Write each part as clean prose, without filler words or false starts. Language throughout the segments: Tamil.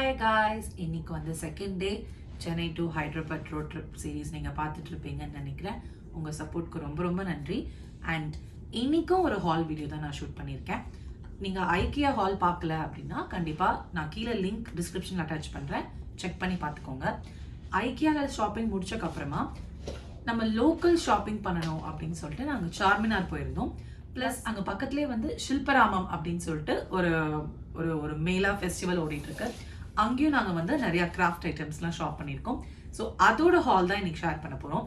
ஹாய் காய்ஸ், இன்னைக்கு வந்து second day Chennai to Hyderabad road trip series நீங்கள் பார்த்துட்டு இருப்பீங்கன்னு நினைக்கிறேன். உங்கள் சப்போர்ட்க்கு ரொம்ப ரொம்ப நன்றி. அண்ட் இன்றைக்கும் ஒரு ஹால் வீடியோ தான் நான் ஷூட் பண்ணியிருக்கேன். நீங்கள் ஐக்கியா ஹால் பார்க்கல அப்படின்னா கண்டிப்பாக நான் கீழே லிங்க் டிஸ்கிரிப்ஷனில் அட்டாச் பண்ணுறேன், செக் பண்ணி பார்த்துக்கோங்க. ஐக்கியாவில் ஷாப்பிங் முடிச்சக்கப்புறமா நம்ம லோக்கல் ஷாப்பிங் பண்ணணும் அப்படின்னு சொல்லிட்டு நாங்கள் சார்மினார் போயிருந்தோம். ப்ளஸ் அங்கே பக்கத்துலேயே வந்து ஷில்பராமம் அப்படின்னு சொல்லிட்டு ஒரு ஒரு ஒரு மேலா ஃபெஸ்டிவல் ஓடிட்டுருக்கு. அங்கேயும் நாங்கள் வந்து நிறையா கிராஃப்ட் ஐட்டம்ஸ்லாம் ஷாப் பண்ணியிருக்கோம். ஸோ அதோட ஹால் தான் இன்றைக்கி ஷேர் பண்ண போகிறோம்.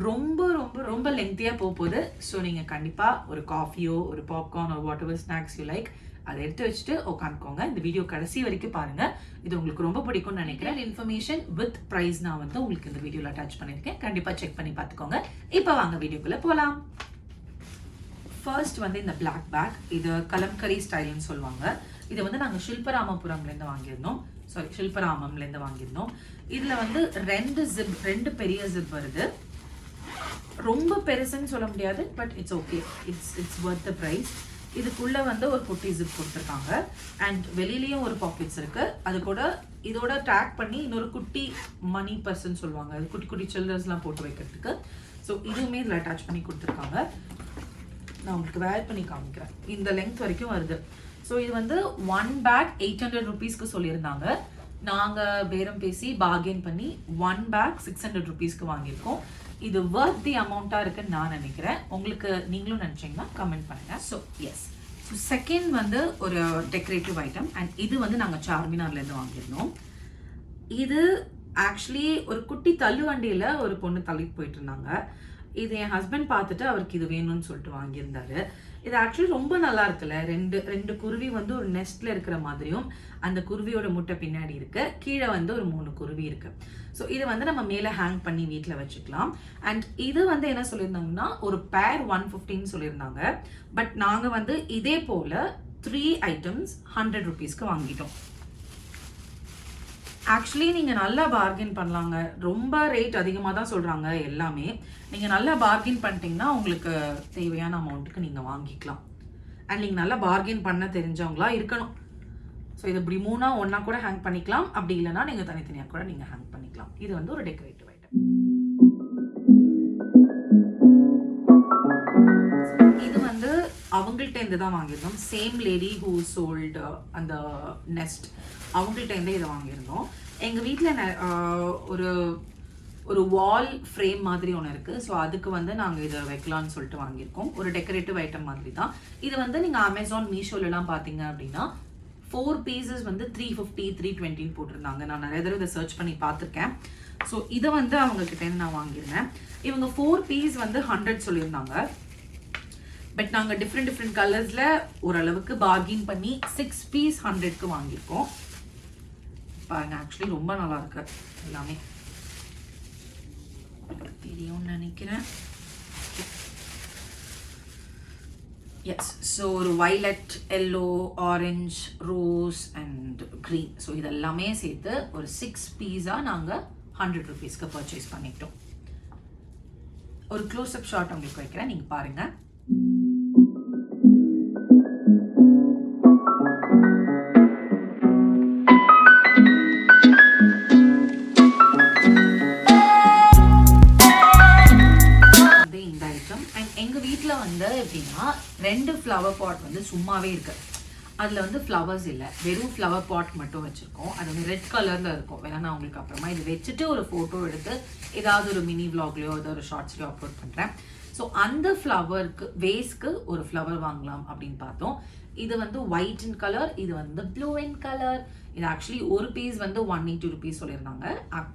ரொம்ப ரொம்ப ரொம்ப லெங்க்த்தியாக போகுது. ஸோ நீங்கள் கண்டிப்பாக ஒரு காஃபியோ ஒரு பாப்கார்ன் ஒரு what ever snacks you like அதை எடுத்து வச்சுட்டு உட்காந்துக்கோங்க. இந்த வீடியோ கடைசி வரைக்கும் பாருங்கள், இது உங்களுக்கு ரொம்ப பிடிக்கும்னு நினைக்கிறேன். இன்ஃபர்மேஷன் வித் ப்ரைஸ் நான் வந்து உங்களுக்கு இந்த வீடியோவில் அட்டாச் பண்ணியிருக்கேன், கண்டிப்பாக செக் பண்ணி பார்த்துக்கோங்க. இப்போ வாங்க வீடியோக்குள்ளே போகலாம். ஃபர்ஸ்ட் வந்து இந்த பிளாக் பேக், இது கலம்கரி ஸ்டைல்னு சொல்லுவாங்க. இதை வந்து நாங்கள் ஷில்பராமபுரம்லேருந்து வாங்கியிருந்தோம், ஷில்பராமம்லேருந்து வாங்கியிருந்தோம். இதில் வந்து ரெண்டு பெரிய ஜிப் வருது. ரொம்ப பெருசுன்னு சொல்ல முடியாது, but it's okay, it's worth the price. இதுக்குள்ளே வந்து ஒரு குட்டி ஜிப் கொடுத்துருக்காங்க. அண்ட் வெளியிலையும் ஒரு பாக்கெட்ஸ் இருக்குது. அது கூட இதோட டேக் பண்ணி இன்னொரு குட்டி மணி பர்சன் சொல்லுவாங்க, அது குட்டி குட்டி சில்ட்ரன்ஸ்லாம் போட்டு வைக்கிறதுக்கு. ஸோ இதுவுமே இதில் அட்டாச் பண்ணி கொடுத்துருக்காங்க. நான் உங்களுக்கு வேர் பண்ணி காமிக்கிறேன். இந்த லெங்த் வரைக்கும் வருது. ஸோ இது வந்து 1 பேக் 800 ருபீஸ்க்கு சொல்லியிருந்தாங்க. நாங்கள் பேரம் பேசி பார்கெயின் பண்ணி 1 பேக் 600 ருபீஸ்க்கு வாங்கியிருக்கோம். இது வர்த் தி அமௌண்ட்டாக இருக்குன்னு நான் நினைக்கிறேன். உங்களுக்கு நீங்களும் நினச்சிங்கன்னா கமெண்ட் பண்ணுங்கள். ஸோ எஸ், ஸோ செகண்ட் வந்து ஒரு டெக்கரேட்டிவ் ஐட்டம். அண்ட் இது வந்து நாங்கள் சார்மினார்லேருந்து வாங்கியிருந்தோம். இது ஆக்சுவலி ஒரு குட்டி தள்ளுவண்டியில் ஒரு பொண்ணு தள்ளிட்டு போயிட்டு இருந்தாங்க. இது என் ஹஸ்பண்ட் பார்த்துட்டு அவருக்கு இது வேணும்னு சொல்லிட்டு வாங்கியிருந்தாரு. இது ஆக்சுவலி ரொம்ப நல்லா இருக்குல்ல. ரெண்டு குருவி வந்து ஒரு நெஸ்ட்ல இருக்கிற மாதிரியும், அந்த குருவியோட முட்டை பின்னாடி இருக்கு, கீழே வந்து ஒரு 3 குருவி இருக்கு. ஸோ இது வந்து நம்ம மேலே ஹேங் பண்ணி வீட்டில் வச்சுக்கலாம். அண்ட் இது வந்து என்ன சொல்லியிருந்தாங்கன்னா ஒரு பேர் 150 சொல்லியிருந்தாங்க. பட் நாங்கள் வந்து இதே போல 3 ஐட்டம்ஸ் 100 ருபீஸ்க்கு வாங்கிட்டோம். ஆக்சுவலி நீங்கள் நல்லா பார்கெயின் பண்ணலாங்க. ரொம்ப ரேட் அதிகமாக தான் சொல்கிறாங்க எல்லாமே. நீங்கள் நல்லா பார்கெயின் பண்ணிட்டீங்கன்னா உங்களுக்கு தேவையான அமௌண்ட்டுக்கு நீங்கள் வாங்கிக்கலாம். அண்ட் நீங்கள் நல்லா பார்கெயின் பண்ண தெரிஞ்சவங்களா இருக்கணும். ஸோ இது இப்படி 3 ஒன்றா கூட ஹேங் பண்ணிக்கலாம். அப்படி இல்லைன்னா நீங்கள் தனித்தனியாக கூட நீங்கள் ஹேங் பண்ணிக்கலாம். இது வந்து ஒரு டெக்கரேட்டிவ் ஐட்டம். இது வந்து அவங்கள்ட்ட இருந்து தான் வாங்கியிருந்தோம். சேம் லேடி ஹூ சோல்டு அந்த நெஸ்ட், அவங்கள்ட்ட இருந்து இதை வாங்கியிருந்தோம். எங்கள் வீட்டில் ஒரு வால் ஃப்ரேம் மாதிரி ஒன்று இருக்குது. ஸோ அதுக்கு வந்து நாங்கள் இதை வைக்கலான்னு சொல்லிட்டு வாங்கியிருக்கோம். ஒரு டெக்கரேட்டிவ் ஐட்டம் மாதிரி தான் இது. வந்து நீங்கள் அமேசான் மீஷோலலாம் பார்த்தீங்க அப்படின்னா 4 பீசஸ் வந்து 350 320 போட்டிருந்தாங்க. நான் நிறைய தடவை இதை சர்ச் பண்ணி பார்த்துருக்கேன். ஸோ இதை வந்து அவங்கக்கிட்டேருந்து நான் வாங்கியிருந்தேன். இவங்க 4 பீஸ் வந்து 100 சொல்லியிருந்தாங்க. பட் நாங்கள் டிஃப்ரெண்ட் கலர்ஸில் ஓரளவுக்கு பார்கெயின் பண்ணி 6 பீஸ் 100க்கு வாங்கியிருக்கோம். பாருங்க, ஆக்சுவலி ரொம்ப நல்லா இருக்கு. எல்லாமே தெரியும்னு நினைக்கிறேன். எஸ், ஸோ ஒரு violet, yellow, orange, rose and green. So இதெல்லாமே சேர்த்து ஒரு 6 பீஸாக நாங்கள் 100 ருபீஸ்க்கு பர்ச்சேஸ் பண்ணிட்டோம். ஒரு க்ளோஸ்அப் ஷாட் உங்களுக்கு வைக்கிறேன், நீங்கள் பாருங்கள். எங்கள் வீட்டில் வந்து எப்படின்னா 2 ஃப்ளவர் பாட் வந்து சும்மாவே இருக்கு. அதில் வந்து ஃப்ளவர்ஸ் இல்லை, வெறும் ஃப்ளவர் பாட் மட்டும் வச்சுருக்கோம். அது வந்து ரெட் கலரில் இருக்கும். வேணா நான் உங்களுக்கு அப்புறமா இது வச்சுட்டு ஒரு ஃபோட்டோ எடுத்து ஏதாவது ஒரு மினி விளாக்லையோ ஏதாவது ஒரு ஷார்ட்ஸ்லையோ அப்லோட் பண்ணுறேன். ஸோ அந்த ஃப்ளவருக்கு வேஸ்க்கு ஒரு ஃப்ளவர் வாங்கலாம் அப்படின்னு பார்த்தோம். இது வந்து ஒயிட் இன் கலர், இது வந்து ப்ளூ இன் கலர். இது ஆக்சுவலி ஒரு பீஸ் வந்து 180 ருபீஸ் சொல்லியிருந்தாங்க.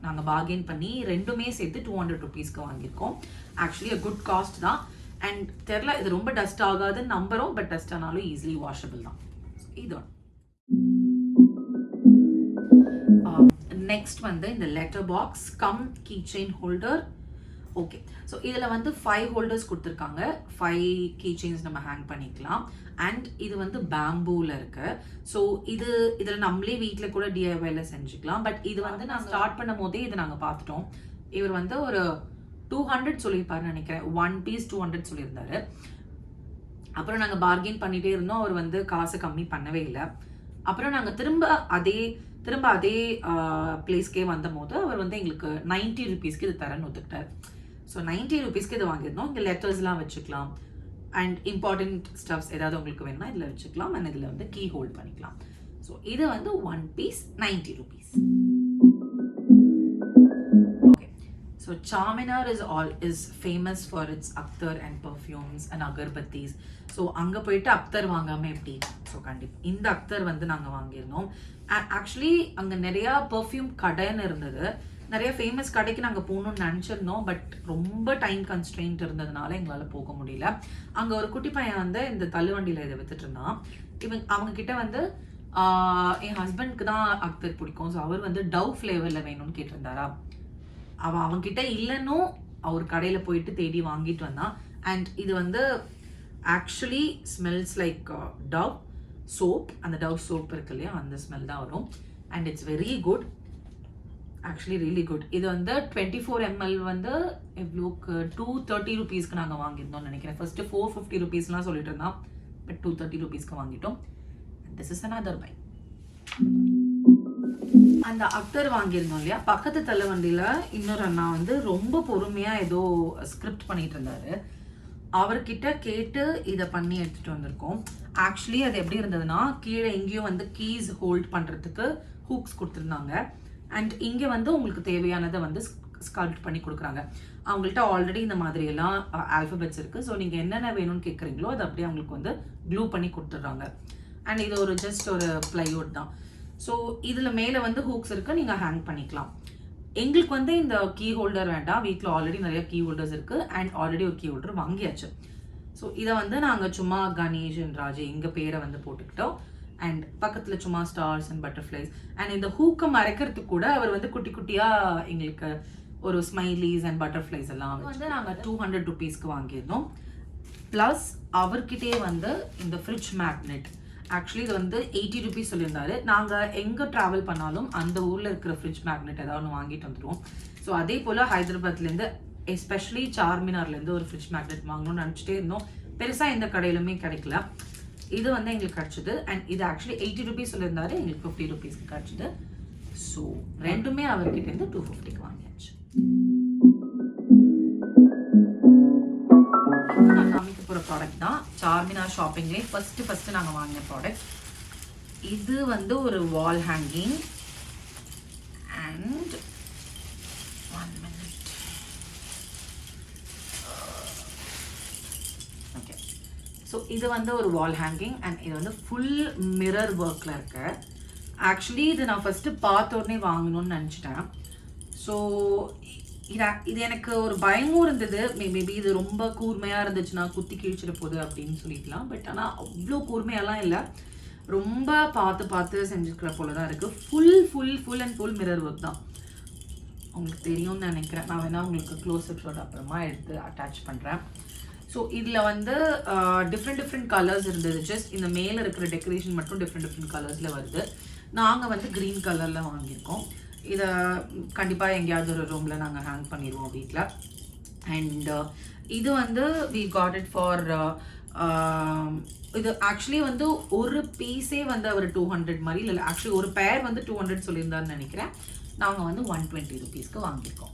நாங்கள் பார்கெயின் பண்ணி ரெண்டுமே சேர்த்து 200 ருபீஸ்க்கு வாங்கியிருக்கோம். ஆக்சுவலி அ குட் காஸ்ட் தான். அண்ட் தெரில, இது ரொம்ப டஸ்ட் ஆகாதுன்னு நம்புகிறோம். பட் டஸ்ட் ஆனாலும் ஈஸிலி வாஷபிள் தான். இது நெக்ஸ்ட் வந்து இந்த letter box cum key chain holder. Okay, so இதில் வந்து 5 ஹோல்டர்ஸ் கொடுத்துருக்காங்க. 5 கீ செயின்ஸ் நம்ம ஹேங் பண்ணிக்கலாம். அண்ட் இது வந்து பேம்பூவில் இருக்குது. ஸோ இதில் நம்மளே வீட்டில் கூட டிஐஒய்ல செஞ்சுக்கலாம். பட் இது வந்து நான் ஸ்டார்ட் பண்ணும் போதே இது நாங்கள் பார்த்துட்டோம். இவர் வந்து ஒரு 200 சொல்லியிருப்பாருன்னு நினைக்கிறேன். 1 பீஸ் 200 சொல்லியிருந்தாரு. அப்புறம் நாங்கள் பார்கெயின் பண்ணிகிட்டே இருந்தோம். அவர் வந்து காசு கம்மி பண்ணவே இல்லை. அப்புறம் நாங்கள் திரும்ப அதே திரும்ப அதே பிளேஸ்க்கே வந்த போது அவர் வந்து எங்களுக்கு 90 rupeesக்கு இது தரேன்னு ஒத்துக்கிட்டார். ஸோ 90 rupeesக்கு இது வாங்கியிருந்தோம். இங்கே லெட்டர்ஸ்லாம் வச்சுக்கலாம் அண்ட் இம்பார்ட்டன்ட் ஸ்டப்ஸ் ஏதாவது உங்களுக்கு வேணும்னா இதில் வச்சுக்கலாம் அண்ட் இதில் வந்து கீ ஹோல்ட் பண்ணிக்கலாம். ஸோ இது வந்து 1 piece 90 rupees. Okay, so Charminar is famous for its attar and perfumes and agarbattis. So அங்கே போயிட்டு அக்தர் வாங்காமல் எப்படி? ஸோ கண்டிப்பாக இந்த அக்தர் வந்து நாங்கள் வாங்கியிருந்தோம். ஆக்சுவலி அங்கே நிறையா பர்ஃப்யூம் கடைன்னு இருந்தது. நிறைய ஃபேமஸ் கடைக்கு நாங்கள் போகணும்னு நினச்சிருந்தோம். பட் ரொம்ப டைம் கன்ஸ்ட்ரெயின்ட் இருந்ததுனால எங்களால் போக முடியல. அங்கே ஒரு குட்டி பையன் வந்து இந்த தள்ளுவண்டியில் இதை வித்துட்டு இருந்தான். அவங்க கிட்ட வந்து என் ஹஸ்பண்ட்க்கு தான் அக்தர் பிடிக்கும். ஸோ அவர் வந்து டவ் ஃப்ளேவரில் வேணும்னு கேட்டிருந்தாரா. அவன்கிட்ட இல்லைன்னும் அவர் கடையில் போயிட்டு தேடி வாங்கிட்டு வந்தான். அண்ட் இது வந்து actually smells like tau soap. அந்த டவ் சோப் இருக்கு இல்லையா, அந்த ஸ்மெல் தான் வரும். And it's very good, actually really good. இது வந்து 24 ml வந்து எவ்வளோக்கு 230 rupeesக்கு நாங்கள் வாங்கியிருந்தோம்னு நினைக்கிறேன். ஃபர்ஸ்ட் 450 rupeesலாம் சொல்லிட்டு இருந்தான். பட் 230 rupeesக்கு வாங்கிட்டோம். This is another buy. அந்த அக்தர் வாங்கியிருந்தோம் இல்லையா, பக்கத்து தள்ளுவண்டியில் இன்னொரு அண்ணா வந்து ரொம்ப பொறுமையாக ஏதோ ஸ்கிரிப்ட் பண்ணிட்டு இருந்தாரு. அவர்கிட்ட கேட்டு இதை பண்ணி எடுத்துகிட்டு வந்திருக்கோம். ஆக்சுவலி அது எப்படி இருந்ததுன்னா, கீழே எங்கேயும் வந்து கீஸ் ஹோல்ட் பண்ணுறதுக்கு ஹூக்ஸ் கொடுத்துருந்தாங்க. அண்ட் இங்கே வந்து உங்களுக்கு தேவையானதை வந்து ஸ்கல்ப்ட் பண்ணி கொடுக்குறாங்க. அவங்கள்ட்ட ஆல்ரெடி இந்த மாதிரியெல்லாம் ஆல்ஃபபெட்ஸ் இருக்குது. ஸோ நீங்கள் என்னென்ன வேணும்னு கேட்குறீங்களோ அதை அப்படியே அவங்களுக்கு வந்து க்ளூ பண்ணி கொடுத்துட்றாங்க. அண்ட் இது ஒரு ஜஸ்ட் ஒரு ப்ளைவுட் தான். ஸோ இதில் மேலே வந்து ஹூக்ஸ் இருக்குது, நீங்கள் ஹேங் பண்ணிக்கலாம். எங்களுக்கு வந்து இந்த கீ ஹோல்டர் வேண்டாம். வீட்டில் ஆல்ரெடி நிறைய கீ ஹோல்டர்ஸ் இருக்குது அண்ட் ஆல்ரெடி ஒரு கீ ஹோல்டர் வாங்கியாச்சு. ஸோ இதை வந்து நாங்கள் சும்மா கணேஷ் அண்ட் ராஜு எங்கள் பேரை வந்து போட்டுக்கிட்டோம். அண்ட் பக்கத்தில் சும்மா ஸ்டார்ஸ் அண்ட் பட்டர்ஃப்ளைஸ். அண்ட் இந்த ஹூக்கை மறைக்கிறதுக்கு கூட அவர் வந்து குட்டி குட்டியாக எங்களுக்கு ஒரு ஸ்மைலீஸ் அண்ட் பட்டர்ஃப்ளைஸ் எல்லாம் வந்து நாங்கள் 200 rupeesக்கு வாங்கியிருந்தோம். ப்ளஸ் அவர்கிட்டே வந்து இந்த ஃப்ரிட்ஜ் மேக்னெட். ஆக்சுவலி இது வந்து 80 rupees சொல்லியிருந்தாரு. நாங்கள் எங்கே ட்ராவல் பண்ணாலும் அந்த ஊரில் இருக்கிற ஃப்ரிட்ஜ் மேக்னெட் ஏதாவது ஒன்று வாங்கிட்டு வந்துடுவோம். ஸோ அதே போல் ஹைதராபாத்லேருந்து எஸ்பெஷலி சார்மினார்லேருந்து ஒரு ஃப்ரிட்ஜ் மேக்னெட் வாங்கணும்னு நினச்சிட்டே இருந்தோம். பெருசாக எந்த கடையிலுமே கிடைக்கல. இது வந்து எங்களுக்கு கிடச்சிது. அண்ட் இது ஆக்சுவலி 80 rupees சொல்லியிருந்தாரு, எங்களுக்கு 50 rupeesக்கு கிடச்சிது. ஸோ ரெண்டுமே அவர்கிட்டேருந்து 250க்கு வாங்கியாச்சு. நான் காமிக்க போகிற ப்ராடக்ட் தான் சார்மினார் ஷாப்பிங்லேயே ஃபஸ்ட்டு நாங்கள் வாங்கின ப்ராடக்ட். இது வந்து ஒரு வால் hanging. And 1 minute. Okay, so இது வந்து ஒரு வால் ஹேங்கிங் அண்ட் இது வந்து ஃபுல் மிரர் ஒர்க்கில் இருக்கு. ஆக்சுவலி இது நான் ஃபஸ்ட்டு பார்த்த உடனே வாங்கணும்னு நினச்சிட்டேன். ஸோ இது எனக்கு ஒரு பயமும் இருந்தது. மேபி இது ரொம்ப கூர்மையாக இருந்துச்சுன்னா குத்தி கிழிச்சிட போகுது அப்படின்னு சொல்லிக்கலாம். பட் ஆனால் அவ்வளோ கூர்மையெல்லாம் இல்லை, ரொம்ப பார்த்து செஞ்சுருக்கிற போல தான் இருக்குது. Full and full mirror work தான். உங்களுக்கு தெரியும்னு நினைக்கிறேன். நான் வேணால் உங்களுக்கு க்ளோஸ்அப்ஸோட அப்புறமா எடுத்து அட்டாச் பண்ணுறேன். ஸோ இதில் வந்து டிஃப்ரெண்ட் கலர்ஸ் இருந்தது. ஜஸ்ட் இந்த மேலே இருக்கிற டெக்கரேஷன் மட்டும் டிஃப்ரெண்ட் கலர்ஸில் வருது. நாங்கள் வந்து க்ரீன் கலரில் வாங்கியிருக்கோம். இதை கண்டிப்பாக எங்கேயாவது ஒரு ரூமில் நாங்கள் ஹேங் பண்ணிடுவோம் வீட்டில். அண்ட் இது வந்து வி காட் இட் ஃபார் இது ஆக்சுவலி வந்து ஒரு பீஸே வந்து அவர் 200 மாதிரி இல்லை, ஆக்சுவலி ஒரு பேர் வந்து 200 சொல்லியிருந்தாருன்னு நினைக்கிறேன். நாங்கள் வந்து 120 rupeesக்கு வாங்கியிருக்கோம்.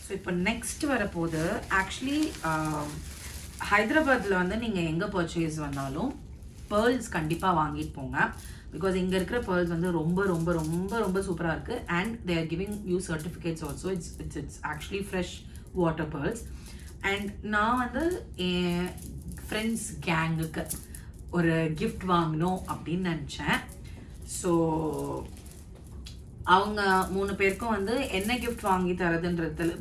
ஸோ இப்போ நெக்ஸ்ட் வரப்போது ஆக்சுவலி ஹைதராபாத்தில் வந்து நீங்கள் எங்கே பர்ச்சேஸ் வந்தாலும் பேர்ல்ஸ் கண்டிப்பாக வாங்கிட்டு போங்க. பிகாஸ் இங்கே இருக்கிற பேர்ல்ஸ் வந்து ரொம்ப ரொம்ப ரொம்ப ரொம்ப சூப்பராக இருக்குது. And they are giving you certificates also. It's actually fresh water pearls. And நான் வந்து என் ஃப்ரெண்ட்ஸ் கேங்குக்கு ஒரு கிஃப்ட் வாங்கணும் அப்படின்னு நினச்சேன். ஸோ அவங்க 3 பேருக்கும் வந்து என்ன கிஃப்ட் வாங்கி தரதுன்றதுல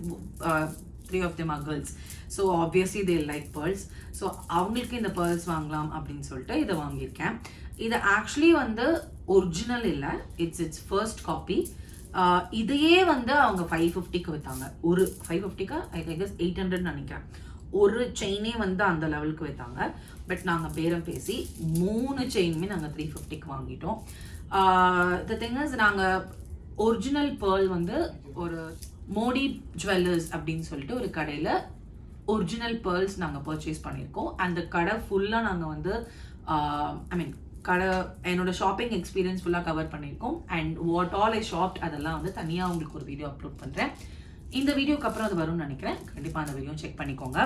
3 of them are girls. So obviously they like pearls. So அவங்களுக்கு இந்த பேர்ல்ஸ் வாங்கலாம் அப்படின்னு சொல்லிட்டு இதை வாங்கியிருக்கேன். இது ஆக்சுவலி வந்து ஒரிஜினல் இல்லை, இட்ஸ் ஃபர்ஸ்ட் காப்பி. இதையே வந்து அவங்க 550க்கு விற்றாங்க. ஒரு 550க்கு ஐ கெஸ் 800 நினைக்கிறேன். ஒரு செயினே வந்து அந்த லெவலுக்கு வைத்தாங்க. பட் நாங்கள் பேரம் பேசி 3 செயினுமே நாங்கள் 350க்கு வாங்கிட்டோம். த திங் இஸ், நாங்கள் ஒரிஜினல் பேர்ல் வந்து ஒரு மோடி ஜுவல்லர்ஸ் அப்படின்னு சொல்லிட்டு ஒரு கடையில் ஒரிஜினல் பேர்ல்ஸ் நாங்கள் பர்ச்சேஸ் பண்ணியிருக்கோம். அந்த கடை ஃபுல்லாக நாங்கள் வந்து என்னோட ஷாப்பிங் எக்ஸ்பீரியன்ஸ் ஃபுல்லாக கவர் பண்ணியிருக்கோம். And what all I shaft அதெல்லாம் வந்து தனியாக உங்களுக்கு ஒரு வீடியோ அப்லோட் பண்ணுறேன். இந்த வீடியோக்கு அப்புறம் அது வரும்னு நினைக்கிறேன். கண்டிப்பாக அந்த வீடியோ செக் பண்ணிக்கோங்க.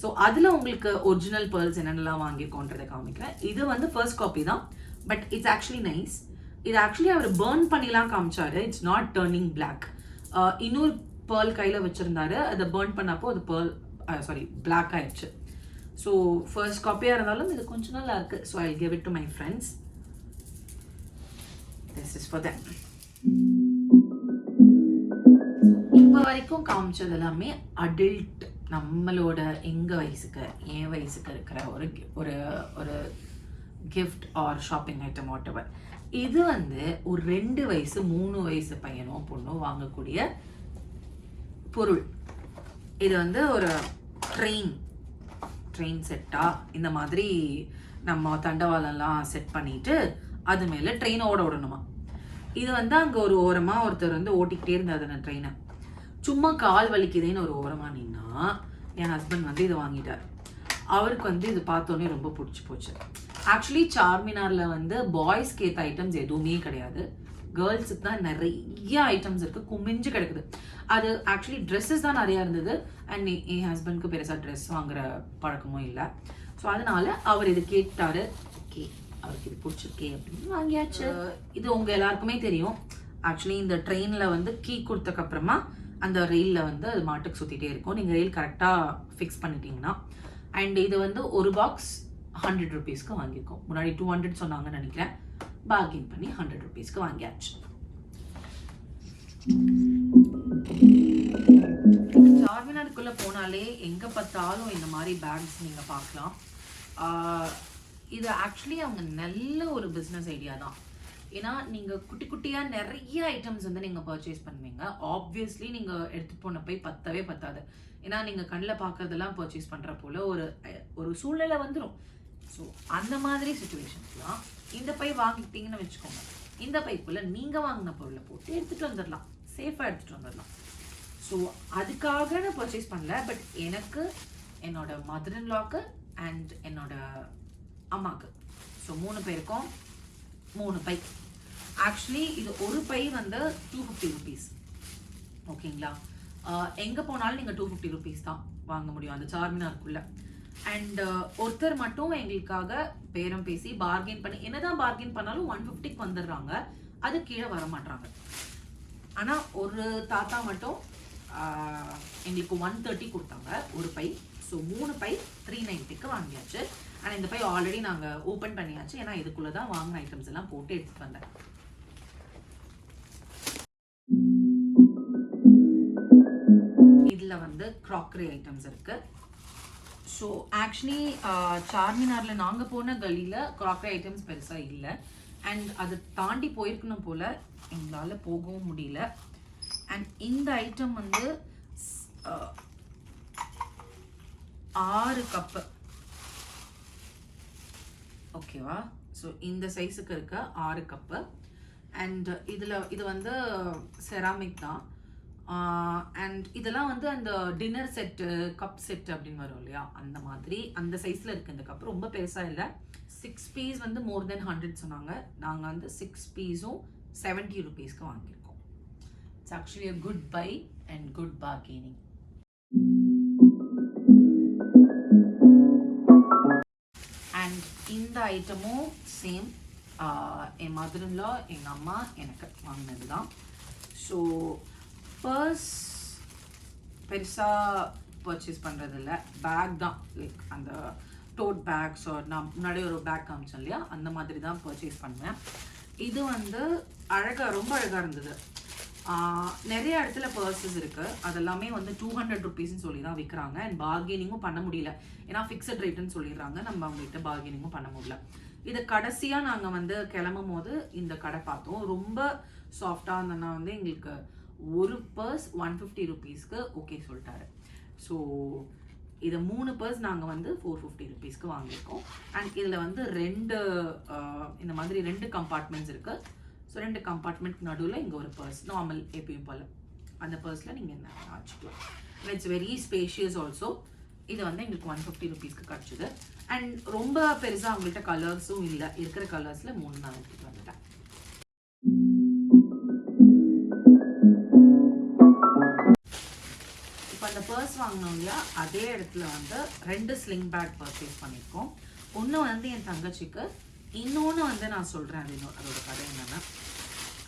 ஸோ அதில் உங்களுக்கு ஒரிஜினல் பேர்ல்ஸ் என்னென்னலாம் வாங்கியிருக்கோன்றதை காமிக்கிறேன். இது வந்து ஃபர்ஸ்ட் காப்பி தான், பட் இட்ஸ் ஆக்சுவலி நைஸ். இது ஆக்சுவலி அவர் பேர்ன் பண்ணிலாம் காமிச்சாரு. It's not turning black. இன்னொரு பேர்ல் கையில் வச்சுருந்தாரு. அதை பேர்ன் பண்ணப்போ அது பிளாக் ஆயிடுச்சு. ஸோ ஃபர்ஸ்ட் காப்பியாக இருந்தாலும் இது கொஞ்சம் நல்லா இருக்குது. So I give it to my friends. This is for them. இப்போ வரைக்கும் காமிச்சது எல்லாமே அடல்ட், நம்மளோட எங்கள் வயசுக்கு என் வயசுக்கு இருக்கிற ஒரு ஒரு gift or shopping item whatever. இது வந்து ஒரு 2 வயசு 3 வயசு பையனோ பொண்ணோ வாங்கக்கூடிய பொருள். இது வந்து ஒரு ட்ரெயின் செட்டா இந்த மாதிரி நம்ம தண்டவாளம்லாம் செட் பண்ணிட்டு அது மேலே ட்ரெயினோட விடணுமா. இது வந்து அங்கே ஒரு ஓரமாக ஒருத்தர் வந்து ஓட்டிக்கிட்டே இருந்தார் அந்த ட்ரெயினை. சும்மா கால் வலிக்குதுன்னு ஒரு ஓரமாக நின்னா என் ஹஸ்பண்ட் வந்து இதை வாங்கிட்டார். அவருக்கு வந்து இது பார்த்தோன்னே ரொம்ப பிடிச்சி போச்சு. ஆக்சுவலி சார்மினாரில் வந்து பாய்ஸ்க்கு ஏற்ற ஐட்டம்ஸ் எதுவுமே கிடையாது, கேர்ள்ஸுக்கு தான் நிறைய ஐட்டம்ஸ் இருக்குது, குமிஞ்சு கிடக்குது. அது ஆக்சுவலி ட்ரெஸ்ஸஸ் தான் நிறையா இருந்தது. அண்ட் என் ஹஸ்பண்ட்க்கு பெருசாக ட்ரெஸ் வாங்குற பழக்கமும் இல்லை. ஸோ அதனால அவர் இது கேட்டார். ஓகே, அவருக்கு இது பிடிச்சிருக்கே அப்படின்னு வாங்கியாச்சு. இது உங்கள் எல்லாருக்குமே தெரியும். ஆக்சுவலி இந்த ட்ரெயினில் வந்து கீ கொடுத்தக்கப்புறமா அந்த ரெயிலில் வந்து அது மாட்டுக்கு சுற்றிட்டே இருக்கும். நீங்கள் ரெயில் கரெக்டாக ஃபிக்ஸ் பண்ணிட்டீங்கன்னா. அண்ட் இது வந்து ஒரு பாக்ஸ் 100 rupeesக்கு வாங்கியிருக்கோம். முன்னாடி 200 சொன்னாங்கன்னு நினைக்கிறேன். பார்கின் பண்ணி 100 rupeesக்கு வாங்கியாச்சு. சார்மினாருக்குள்ளே போனாலே எங்கே பார்த்தாலும் இந்த மாதிரி பேக்ஸ் நீங்கள் பார்க்கலாம். இது ஆக்சுவலி அவங்க நல்ல ஒரு பிஸ்னஸ் ஐடியா தான். ஏன்னா நீங்கள் குட்டி குட்டியாக நிறைய ஐட்டம்ஸ் வந்து நீங்கள் பர்ச்சேஸ் பண்ணுவீங்க. ஆப்வியஸ்லி நீங்கள் எடுத்துகிட்டு போன போய் பத்தவே பத்தாது. ஏன்னா நீங்கள் கண்ணில் பார்க்கறதெல்லாம் பர்ச்சேஸ் பண்ணுற போல் ஒரு சூழ்நிலை வந்துடும். ஸோ அந்த மாதிரி சுச்சுவேஷன்ஸ்லாம் இந்த பை வாங்கிட்டீங்கன்னு வச்சுக்கோங்க, இந்த பைக்குள்ளே நீங்கள் வாங்கின பொருளை போட்டு எடுத்துகிட்டு வந்துடலாம், சேஃபாக எடுத்துகிட்டு வந்துடலாம். ஸோ அதுக்காக நான் பர்ச்சேஸ் பண்ணல. பட் எனக்கு, என்னோட மதர் இன் லாக்கு அண்ட் என்னோட அம்மாவுக்கு, ஸோ 3 பேருக்கும் 3 பை. ஆக்சுவலி இது ஒரு பை வந்து 250 rupees. ஓகேங்களா? எங்கே போனாலும் நீங்கள் 250 rupees தான் வாங்க முடியும் அந்த சார்மினாருக்குள்ள. அண்ட் ஒருத்தர் மட்டும் எங்களுக்காக பேரம் பேசி பார்கெயின் பண்ணி, என்னதான் பார்கெயின் பண்ணாலும் 150க்கு வந்துடுறாங்க, அது கீழே வர மாட்டாங்க. ஆனால் ஒரு தாத்தா மட்டும் எங்களுக்கு 130 கொடுத்தாங்க ஒரு பை. ஸோ 3 பை 390க்கு வாங்கியாச்சு. ஆனால் இந்த பை ஆல்ரெடி நாங்கள் ஓப்பன் பண்ணியாச்சு. ஏன்னா இதுக்குள்ளே தான் வாங்கின ஐட்டம்ஸ் எல்லாம் போட்டு எடுத்துகிட்டு வந்தேன். இதில் வந்து க்ராக்கரி ஐட்டம்ஸ் இருக்குது. ஸோ ஆக்சுவலி சார்மினாரில் நாங்கள் போன கலியில் க்ராக்கரி ஐட்டம்ஸ் பெருசாக இல்லை. அண்ட் அதை தாண்டி போயிருக்கணும் போல், எங்களால் போகவும் முடியல. அண்ட் இந்த ஐட்டம் வந்து 6 கப்பு. ஓகேவா? ஸோ இந்த சைஸுக்கு இருக்க 6 கப்பு. அண்ட் இது வந்து செராமிக் தான். அண்ட் இதெல்லாம் வந்து அந்த டின்னர் செட்டு, கப் செட்டு அப்படின்னு வரும் இல்லையா, அந்த மாதிரி அந்த சைஸில் இருக்குது இந்த கப். ரொம்ப பெருசாக இல்லை. 6 பீஸ் வந்து more than 100 சொன்னாங்க. நாங்கள் வந்து 6 பீஸும் 70 rupeesக்கு வாங்கியிருக்கோம். It's actually a good buy and good bargaining. And இந்த ஐட்டமும் சேம், என் மதர் இன் லா, எங்கள் அம்மா எனக்கு வாங்கினது தான். ஸோ பர்ஸ் பெருசாக பர்ச்சேஸ் பண்ணுறதில்ல, பேக் தான், லைக் அந்த டோட் பேக்ஸ், நான் முன்னாடி ஒரு பேக் காமிச்சேன் இல்லையா, அந்த மாதிரி தான் பர்ச்சேஸ் பண்ணுவேன். இது வந்து ரொம்ப அழகாக இருந்தது. நிறைய இடத்துல பர்சஸ் இருக்குது, அதெல்லாமே வந்து 200 rupeesன்னு சொல்லி தான் விற்கிறாங்க. அண்ட் பார்கெனிங்கும் பண்ண முடியல, ஏன்னா ஃபிக்ஸட் ரேட்டுன்னு சொல்லிடுறாங்க. நம்ம அவங்ககிட்ட பார்கெனிங்கும் பண்ண முடியல. இதை கடைசியாக நாங்கள் வந்து கிளம்பும் போது இந்த கடை பார்த்தோம். ரொம்ப சாஃப்டாக இருந்ததுன்னா வந்து எங்களுக்கு ஒரு பர்ஸ் 150 rupeesக்கு ஓகே சொல்லிட்டாரு. ஸோ இதை 3 பர்ஸ் நாங்கள் வந்து 450 rupeesக்கு வாங்கியிருக்கோம். அண்ட் இதில் வந்து இந்த மாதிரி 2 கம்பார்ட்மெண்ட்ஸ் இருக்குது. ஸோ 2 கம்பார்ட்மெண்ட் நடுவில் இங்கே ஒரு பர்ஸ், நார்மல் எப்பயும் போல் அந்த பர்ஸில் நீங்கள் என்ன வச்சுக்கலாம். It's very spacious also. இது வந்து எங்களுக்கு 150 rupeesக்கு கிடச்சிது. அண்ட் ரொம்ப பெருசாக அவங்கள்ட்ட கலர்ஸும் இல்லை, இருக்கிற கலர்ஸில் 3 நான் எடுத்துகிட்டு வந்துட்டேன். இப்போ அந்த பர்ஸ் வாங்கினோம் இல்லையா, அதே இடத்துல வந்து 2 ஸ்லிங் பேக் பர்ச்சேஸ் பண்ணியிருக்கோம். ஒன்று வந்து என் தங்கச்சிக்கு, இன்னொன்று வந்து நான் சொல்கிறேன் அதோட கதை என்னென்னா,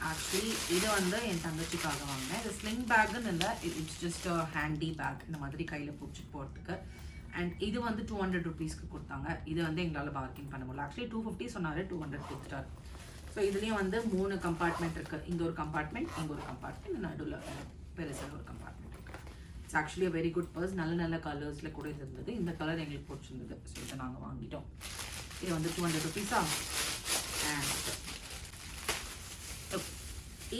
ஆக்சுவலி இது வந்து என் தங்கச்சிக்காக வாங்கினேன். இது ஸ்லிங் பேக்குன்னு இல்லை, it's just a handy bag, இந்த மாதிரி கையில் பிடிச்சிட்டு போகிறதுக்கு. அண்ட் இது வந்து 200 ருபீஸ்க்கு கொடுத்தாங்க. இது வந்து எங்களால் பார்க்கிங் பண்ண முடியல. ஆக்சுவலி 250 சொன்னார், 200 கொடுத்துட்டார். ஸோ இதுலேயும் வந்து 3 கம்பார்ட்மெண்ட் இருக்குது. இங்கே ஒரு கம்பார்ட்மெண்ட், இங்கே ஒரு கம்பார்ட்மெண்ட், நடுவில் பெருசாக ஒரு கம்பார்ட்மெண்ட் இருக்குது. It's actually a very good purse. நல்ல நல்ல கலர்ஸில் கூட இது இருந்தது. இந்த கலர் எங்களுக்கு பிடிச்சிருந்தது, ஸோ இதை நாங்கள் வாங்கிட்டோம். இது வந்து 200 ருபீஸா. அண்ட்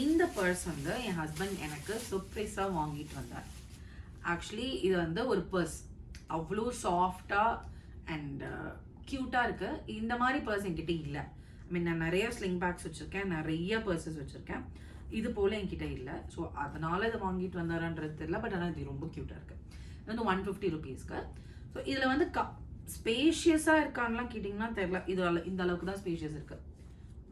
இந்த பர்ஸ் வந்து என் ஹஸ்பண்ட் எனக்கு சர்ப்ரைஸாக வாங்கிட்டு வந்தார். ஆக்சுவலி இது வந்து ஒரு பர்ஸ், அவ்வளோ சாஃப்டாக அண்ட் க்யூட்டாக இருக்குது. இந்த மாதிரி பர்ஸ் என்கிட்ட இல்லை. ஐ மீன் நான் நிறைய ஸ்லிங் பேக்ஸ் வச்சுருக்கேன், நிறைய பர்சஸ் வச்சுருக்கேன், இது போல் என்கிட்ட இல்லை. ஸோ அதனால் இதை வாங்கிட்டு வந்தாரான்றது தெரியல. பட் ஆனால் இது ரொம்ப க்யூட்டாக இருக்குது. இது வந்து 150 ருபீஸ்க்கு. ஸோ இதில் வந்து ஸ்பேஷியஸாக இருக்கான்லாம் கேட்டிங்கன்னா தெரியல. இது இந்த அளவுக்கு தான் ஸ்பேஷியஸ் இருக்குது.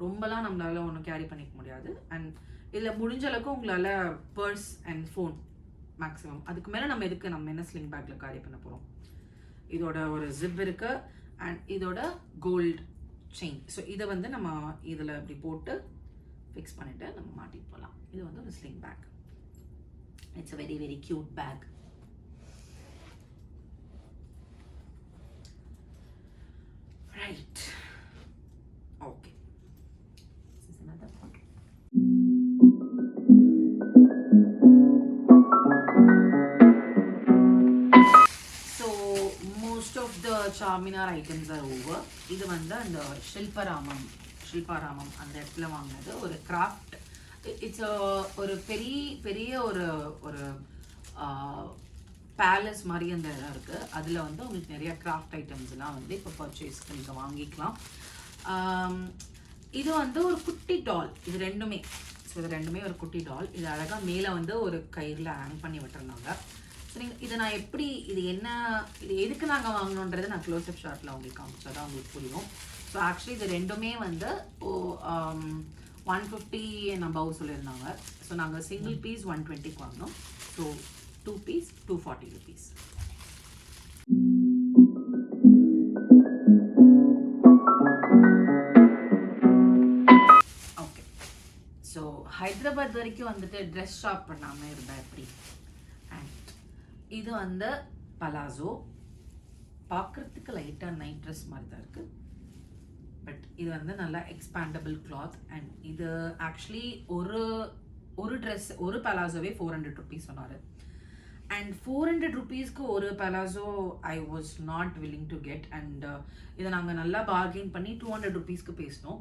ரொம்பலாம் நம்மளால் ஒன்றும் கேரி பண்ணிக்க முடியாது. அண்ட் இதில் முடிஞ்ச அளவுக்கு உங்களால் பர்ஸ் அண்ட் ஃபோன் மேக்ஸிமம், அதுக்கு மேலே நம்ம என்ன ஸ்லிங் பேக்கில் கேரி பண்ண போகிறோம். இதோட ஒரு ஜிப் இருக்குது அண்ட் இதோட கோல்டு செயின். ஸோ இதை வந்து நம்ம இதில் இப்படி போட்டு ஃபிக்ஸ் பண்ணிவிட்டு நம்ம மாட்டிட்டு போகலாம். இது வந்து ஒரு sling bag. It's a very very cute bag. Right, okay. This is another one. Charminar items are over. இது வந்து அந்த ஷில்பாராமம் அந்த இடத்துல வாங்கினது ஒரு கிராஃப்ட். இட்ஸ் ஒரு பெரிய ஒரு பேலஸ் மாதிரி அந்த இடம் இருக்குது. அதில் வந்து உங்களுக்கு நிறைய கிராஃப்ட் ஐட்டம்ஸ்லாம் வந்து இப்போ பர்ச்சேஸ்க்கு நீங்கள் வாங்கிக்கலாம். இது வந்து ஒரு குட்டி டால், இது ரெண்டுமே. ஸோ இது ரெண்டுமே ஒரு குட்டி டால். இது அழகாக மேலே வந்து ஒரு கயிறில் ஹேங் பண்ணி விட்டுருந்தாங்க. ஸோ நீங்கள் இதை நான் எப்படி, இது எதுக்கு நாங்கள் வாங்கணுன்றது நான் க்ளோஸ்அப் ஷாட்டில் உங்களுக்கு காமிச்சா தான் உங்களுக்கு புரியும். ஸோ ஆக்சுவலி இது ரெண்டுமே வந்து 150 நம்பவும் சொல்லியிருந்தாங்க. ஸோ நாங்கள் சிங்கிள் பீஸ் 120க்கு வாங்கினோம். So 2 piece 240 rupees. Okay, so Hyderabad வரைக்கும் வந்துட்டு ட்ரெஸ் ஷாப் பண்ணாமல் இருந்தால் எப்படி. இது வந்து பலாசோ, பார்க்குறதுக்கு லைட்டாக நைட் ட்ரெஸ் மாதிரி தான் இருக்குது. பட் இது வந்து நல்லா எக்ஸ்பேண்டபிள் கிளாத். அண்ட் இது ஆக்சுவலி ஒரு ட்ரெஸ், ஒரு பலாசோவே 400 ருபீஸ் சொன்னார். அண்ட் 400 ருபீஸ்க்கு ஒரு palazzo I was not willing to get. And இதை நாங்கள் நல்லா பார்கெயின் பண்ணி 200 ருபீஸ்க்கு பேசினோம்.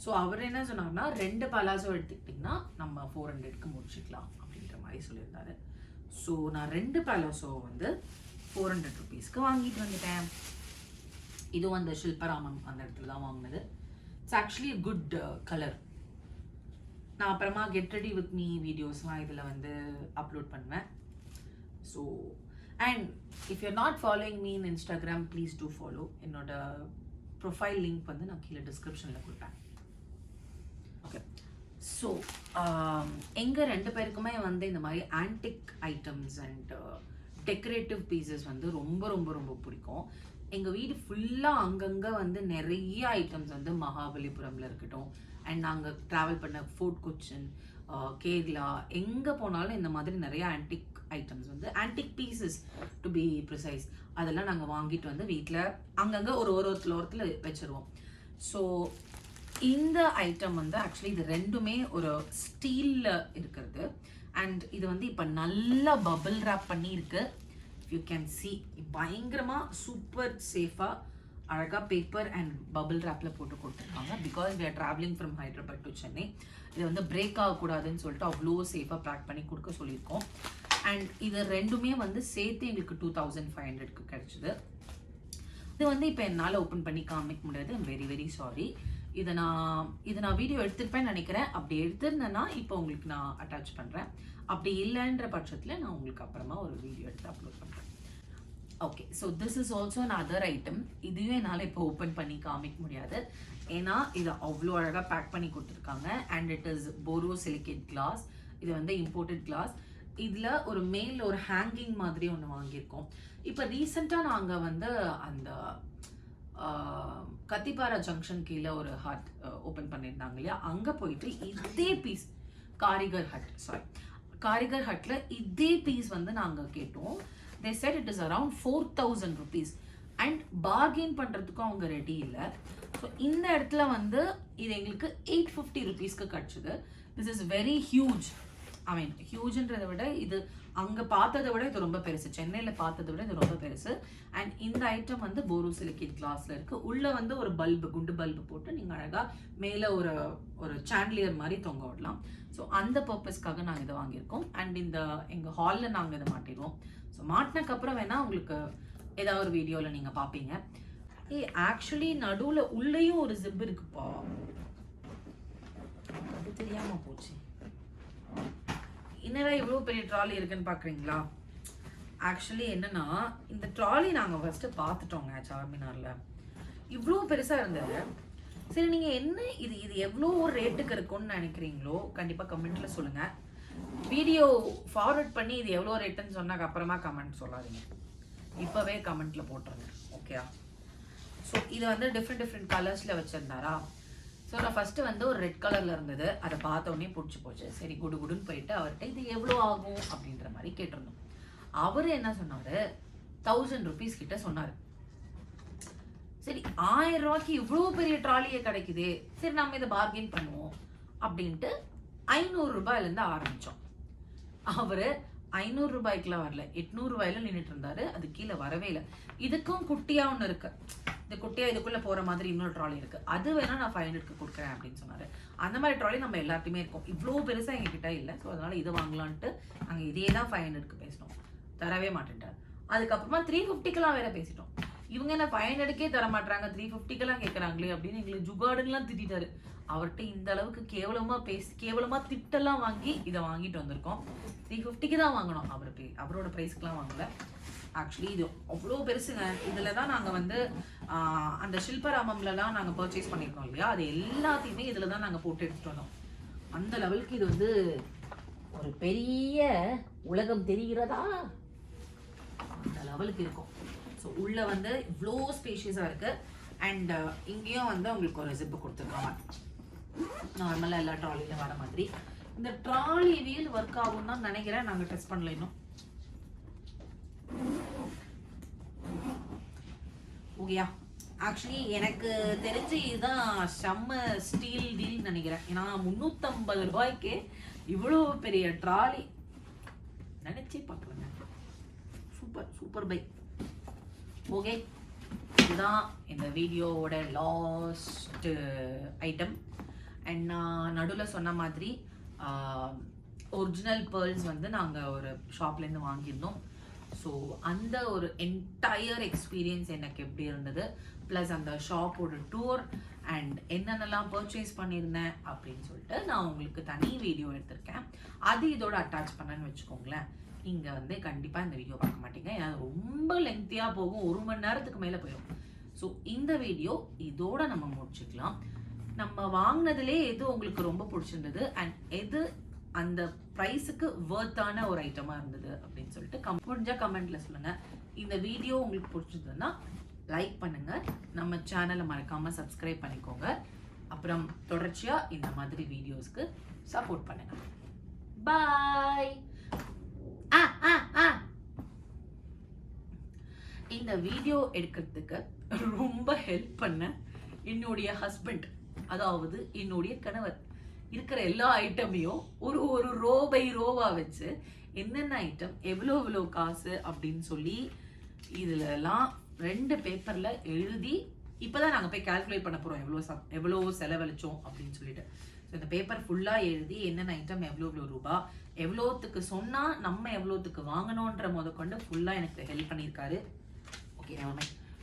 ஸோ அவர் என்ன சொன்னார்னா, 2 பலாசோ எடுத்துக்கிட்டிங்கன்னா நம்ம 400க்கு முடிச்சுக்கலாம் அப்படின்ற மாதிரி சொல்லியிருந்தாரு. ஸோ நான் 2 பலாசோ வந்து 400 ருபீஸ்க்கு வாங்கிட்டு வந்துட்டேன். இதுவும் அந்த ஷில்பாராமம் அந்த இடத்துல தான் வாங்கினது. It's actually good colour. நான் அப்புறமா கெட் ரெடி வித் மீ வீடியோஸ்லாம் இதில் வந்து அப்லோட் பண்ணுவேன். So and if you not following me in Instagram, please do follow. என்னோட ப்ரொஃபைல் லிங்க் வந்து நான் கீழே டிஸ்கிரிப்ஷனில் கொடுப்பேன். ஓகே, ஸோ எங்கள் 2 பேருக்குமே வந்து இந்த மாதிரி antique items and decorative pieces வந்து ரொம்ப ரொம்ப ரொம்ப பிடிக்கும். எங்கள் வீடு ஃபுல்லாக அங்கங்கே வந்து நிறைய ஐட்டம்ஸ் வந்து மகாபலிபுரமில் இருக்கட்டும், அண்ட் நாங்கள் ட்ராவல் பண்ண ஃபோர்ட் கொச்சின், கேரளா, எங்கே போனாலும் இந்த மாதிரி நிறைய ஆன்டிக் ஐட்டம்ஸ் வந்து antique pieces to be precise, அதெல்லாம் நாங்கள் வாங்கிட்டு வந்து வீட்டில் அங்கங்கே ஒரு ஓரத்தில் வச்சுருவோம். ஸோ இந்த ஐட்டம் வந்து ஆக்சுவலி இது ரெண்டுமே ஒரு ஸ்டீலில் இருக்கிறது. அண்ட் இது வந்து இப்போ நல்லா பபிள் ரேப் பண்ணியிருக்கு. யூ கேன் சி பயங்கரமாக சூப்பர் சேஃபாக அழகாக பேப்பர் அண்ட் பபிள் ரேப்பில் போட்டு கொடுத்துருக்காங்க. Because we are traveling from Hyderabad to Chennai. இது வந்து பிரேக் ஆகக்கூடாதுன்னு சொல்லிட்டு அவ்வளோ சேஃபாக பேக் பண்ணி கொடுக்க சொல்லியிருக்கோம். அண்ட் இது ரெண்டுமே வந்து சேர்த்து எங்களுக்கு 2500க்கு கிடச்சிது. இது வந்து இப்போ என்னால் ஓப்பன் பண்ணி காமிக்க முடியாது. I'm very very sorry. இதை நான் வீடியோ எடுத்துருப்பேன்னு நினைக்கிறேன். அப்படி எடுத்திருந்தேன்னா இப்போ உங்களுக்கு நான் அட்டாச் பண்ணுறேன். அப்படி இல்லைன்ற பட்சத்தில் நான் உங்களுக்கு அப்புறமா ஒரு வீடியோ எடுத்து அப்லோட் பண்ணுறேன். Okay, so this is also an other item. இதையும் என்னால் இப்போ ஓப்பன் பண்ணி காமிக்க முடியாது, ஏன்னா இதை அவ்வளோ அழகாக பேக் பண்ணி கொடுத்துருக்காங்க. And it is borosilicate glass. இது வந்து இம்போர்ட்டட் கிளாஸ். இதில் ஒரு மேல் ஒரு ஹேங்கிங் மாதிரி ஒன்று வாங்கியிருக்கோம். இப்போ ரீசெண்டாக நாங்கள் வந்து அந்த கத்திப்பாரா ஜங்ஷன் கீழே ஒரு ஹட் ஓப்பன் பண்ணியிருந்தாங்க இல்லையா, அங்கே போயிட்டு இதே பீஸ் காரிகர் ஹட்ல இதே பீஸ் வந்து நாங்கள் கேட்டோம். they said it is around 4,000 rupees and bargain பண்றதுக்கும் அவங்க ரெடி இல்லை. ஸோ இந்த இடத்துல வந்து இது எங்களுக்கு 850 rupeesக்கு கிடச்சிது. This is very huge. I mean ஹியூஜ்ன்றதை விட இது அங்கே பார்த்ததை விட இது ரொம்ப பெருசு, சென்னையில் பார்த்ததை விட இது ரொம்ப பெருசு. அண்ட் இந்த ஐட்டம் வந்து போரோசிலிகேட் கிளாஸில் இருக்குது. உள்ளே வந்து ஒரு பல்பு, குண்டு பல்பு போட்டு நீங்கள் அழகாக மேலே ஒரு சாண்ட்லியர் மாதிரி தொங்க விடலாம். ஸோ அந்த பர்பஸ்க்காக நாங்கள் இதை வாங்கியிருக்கோம். அண்ட் இந்த எங்கள் ஹாலில் நாங்கள் இதை மாட்டிடுவோம். ஸோ மாட்டினக்கப்புறம் வேணால் உங்களுக்கு ஏதாவது ஒரு வீடியோவில் நீங்கள் பார்ப்பீங்க. ஆக்சுவலி நடுவில் உள்ளேயும் ஒரு ஜிப் இருக்குப்பா, அது தெரியாமல் போச்சு. என்னடா இவ்வளோ பெரிய ட்ராலி இருக்குன்னு பார்க்குறீங்களா? ஆக்சுவலி என்னன்னா, இந்த ட்ராலி நாங்கள் ஃபஸ்ட்டு பார்த்துட்டோங்க சார்மினாரில். இவ்வளோ பெருசாக இருந்தது. சரி, நீங்கள் என்ன இது எவ்வளோ ரேட்டுக்கு இருக்கும்னு நினைக்கிறீங்களோ கண்டிப்பாக கமெண்ட்டில் சொல்லுங்கள். வீடியோ ஃபார்வர்ட் பண்ணி இது எவ்வளோ ரேட்டுன்னு சொன்னாக்க அப்புறமா கமெண்ட் சொல்லாதீங்க, இப்போவே கமெண்ட்டில் போட்டுருங்க. ஓகேயா? ஸோ இது வந்து டிஃப்ரெண்ட் கலர்ஸில் வச்சுருந்தாரா. ஸோ நான் ஃபஸ்ட்டு வந்து ஒரு ரெட் கலரில் இருந்தது, அதை பார்த்தோன்னே பிடிச்சி போச்சு. சரி, குடுன்னு போயிட்டு அவர்கிட்ட இது எவ்வளோ ஆகும் அப்படின்ற மாதிரி கேட்டிருந்தோம். அவர் என்ன சொன்னார், 1000 rupees கிட்ட சொன்னார். சரி, 1000 ரூபாய்க்கு இவ்வளோ பெரிய ட்ராலியே கிடைக்குது, சரி நம்ம இதை பார்கெயின் பண்ணுவோம் அப்படின்ட்டு 500 ரூபாயிலேருந்து ஆரம்பித்தோம். அவர் 500 ரூபாய்க்குலாம் வரல, 800 ரூபாயில நின்றுட்டு இருந்தாரு. அது கீழே வரவே இல்லை. இதுக்கும் குட்டியாக ஒன்று இருக்கு, இந்த குட்டியாக இதுக்குள்ளே போகிற மாதிரி இன்னொரு ட்ராலி இருக்குது, அது வேணால் நான் 500க்கு கொடுக்குறேன் அப்படின்னு சொன்னார். அந்த மாதிரி ட்ராலி நம்ம எல்லாத்தையுமே இருக்கும், இவ்வளோ பெருசாக எங்ககிட்ட இல்லை. ஸோ அதனால் இதை வாங்கலான்ட்டு நாங்கள் இதே தான் 500க்கு பேசினோம். தரவே மாட்டேன்ட்டார். அதுக்கப்புறமா 350க்கெல்லாம் வேற பேசிட்டோம். இவங்க என்ன 500க்கே தர மாட்டாங்க, 350க்கெல்லாம் கேட்குறாங்களே அப்படின்னு எங்களை ஜுகாடுலாம் திட்டாரு. அவர்கிட்ட இந்த அளவுக்கு கேவலமாக திட்டெல்லாம் வாங்கி இதை வாங்கிட்டு வந்திருக்கோம். 350க்கு தான் வாங்கணும், அவரோட ப்ரைஸ்க்குலாம் வாங்கலை. ஆக்சுவலி இது அவ்வளோ பெருசுங்க. இதில் தான் நாங்கள் வந்து அந்த ஷில்பராமம்லலாம் நாங்கள் பர்ச்சேஸ் பண்ணியிருக்கோம் இல்லையா, அது எல்லாத்தையுமே இதில் தான் நாங்கள் போட்டு எடுத்துகிட்டு வந்தோம். அந்த லெவலுக்கு இது வந்து ஒரு பெரிய உலகம் தெரிகிறதா அந்த லெவலுக்கு இருக்கும். ஸோ உள்ளே வந்து இவ்வளோ ஸ்பேஷியஸாக இருக்குது. அண்ட் இங்கேயும் வந்து உங்களுக்கு ஒரு ஜிப்பு கொடுத்துருக்காங்க, நார்மலாக எல்லா ட்ராலிலையும் வர மாதிரி. இந்த ட்ராலி வீல் ஒர்க் ஆகும் தான் நினைக்கிறேன், நாங்கள் டெஸ்ட் பண்ணல இன்னும். ஓகேயா? ஆக்சுவலி எனக்கு தெரிஞ்சு இதுதான் செம்ம ஸ்டீல் டீல் நினைக்கிறேன். ஏன்னா 350 ரூபாய்க்கு இவ்வளோ பெரிய ட்ராலி நினைச்சே பார்க்கலங்க. Super by. ஓகே, இதுதான் இந்த வீடியோவோட லாஸ்ட் ஐட்டம். அண்ட் நான் நடுவில் சொன்ன மாதிரி ஒரிஜினல் பேர்ல்ஸ் வந்து நாங்கள் ஒரு ஷாப்லேருந்து வாங்கியிருந்தோம். ஸோ அந்த ஒரு என்டையர் எக்ஸ்பீரியன்ஸ் எனக்கு எப்படி இருந்தது, ப்ளஸ் அந்த ஷாப்போட டூர் அண்ட் என்னென்னலாம் பர்ச்சேஸ் பண்ணியிருந்தேன் அப்படின்னு சொல்லிட்டு நான் உங்களுக்கு தனி வீடியோ எடுத்திருக்கேன். அது இதோட அட்டாச் பண்ணேன்னு வச்சுக்கோங்களேன், நீங்கள் வந்து கண்டிப்பாக இந்த வீடியோ பார்க்க மாட்டீங்க, ஏன்னா ரொம்ப லெங்க்த்தியாக போகும், 1 மணி நேரத்துக்கு மேலே போயிடும். ஸோ இந்த வீடியோ இதோட நம்ம முடிச்சுக்கலாம். நம்ம வாங்கினதுலே எது உங்களுக்கு ரொம்ப பிடிச்சிருந்தது அண்ட் எது அந்த ப்ரைஸுக்கு வர்த்தான ஒரு ஐட்டமாக இருந்தது அப்படின்னு சொல்லிட்டு முடிஞ்சால் கமெண்ட்டில் சொல்லுங்கள். இந்த வீடியோ உங்களுக்கு பிடிச்சிருந்ததுன்னா லைக் பண்ணுங்கள், நம்ம சேனலை மறக்காமல் சப்ஸ்கிரைப் பண்ணிக்கோங்க. அப்புறம் தொடர்ச்சியாக இந்த மாதிரி வீடியோஸ்க்கு சப்போர்ட் பண்ணுங்கள். பாய். இந்த வீடியோ எடுக்கிறதுக்கு ரொம்ப ஹெல்ப் பண்ண என்னுடைய ஹஸ்பண்ட், அதாவது என்னுடைய கணவர், இருக்கிற எல்லா ஐட்டமையும் ஒரு ரோ பை ரோவா வச்சு என்னென்ன ஐட்டம் எவ்வளோ காசு அப்படின்னு சொல்லி இதுலலாம் 2 பேப்பரில் எழுதி இப்போதான் நாங்கள் போய் கால்குலேட் பண்ண போகிறோம் எவ்வளோ செலவழிச்சோம் அப்படின்னு சொல்லிட்டு. ஸோ இந்த பேப்பர் ஃபுல்லாக எழுதி என்னென்ன ஐட்டம் எவ்வளோ ரூபா, எவ்வளோத்துக்கு சொன்னால் நம்ம எவ்வளோத்துக்கு வாங்கணுன்ற முதற்கொண்டு ஃபுல்லாக எனக்கு ஹெல்ப் பண்ணியிருக்காரு. ஓகே,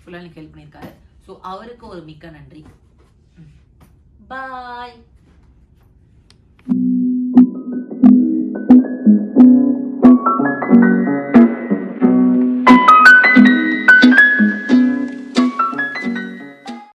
ஃபுல்லாக எனக்கு ஹெல்ப் பண்ணியிருக்காரு. ஸோ அவருக்கு ஒரு மிக்க நன்றி. பாய்.